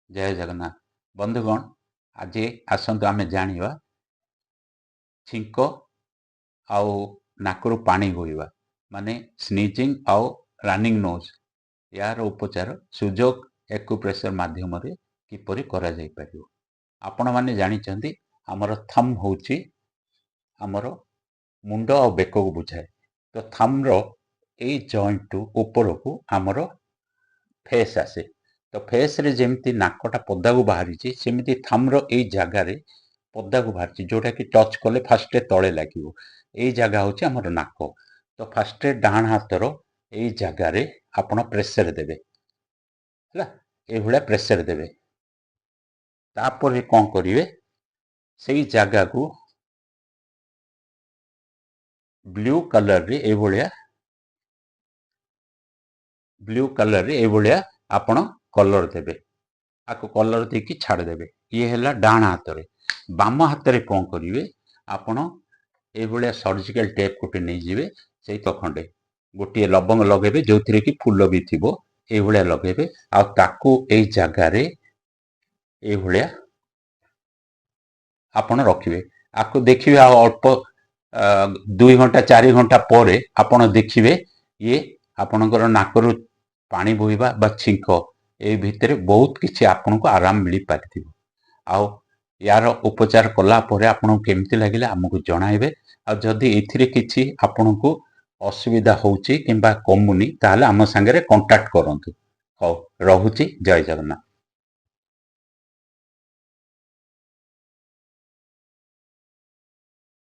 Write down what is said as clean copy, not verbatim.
जय जगन्नाथ बंधुगण आज आसतु आमे जानिबा छिंक आउ नाकरू पानी बोइबा माने स्नीजिंग आउ रनिंग नोज यार उपचार सुजोग एक्यूप्रेशर माध्यम रे किपरि करा जाई परियो। आपण माने जानि चंदी हमर थम होची हमर मुंड आ बेक को बुझाए। तो थम रो ए जॉइंट टू ऊपर को हमर फेस आसे। तो फेस रे जेमती नाकटा पद्दा को बाहरी छि सेमती थम रो ए जगह रे पद्दा को बाहरी छि जोटा कि टच कले फास्ट तळे लागिवो। ए जगह होछि हमर नाक। तो फास्ट डाहाण हाथ रो ए जगह रे आपण प्रेशर देबे हला ए भले प्रेशर देबे। तापर कोन करिवे सेई जगह को ब्लू कलर रे ए भलिया आपण कलर देबे। आको कलर देकी छाड़ देबे। ये हैला डाहाण हाथ रे। बाम हाथ रे कोन करिवे आपण ए भलिया सर्जिकल टेप कोटे नै जिवे सेई तो खंडे गोटे लवंग लगेबे जोथिरे कि फूल भी थिबो ए भलिया लगेबे आ ताकू ए जगह रे ए भलिया आपण रखिबे। आको देखिबे आ अल्प 2 घंटा 4 घंटा परे आपण देखिबे ये आपणकर नाकरू पानी बोइबा बा छिंक ए भितरे बहुत किछि आपन को आराम मिली पारिथिबो। आउ यार उपचार कला परे आपन केमति लागिला हमकु जणाइबे। आ जदि एथिरे किछि आपन को असुविधा होउची किंबा कमुनी ताले हम संगे रे कांटेक्ट करंतु। हो रहुची जय जगन्नाथ।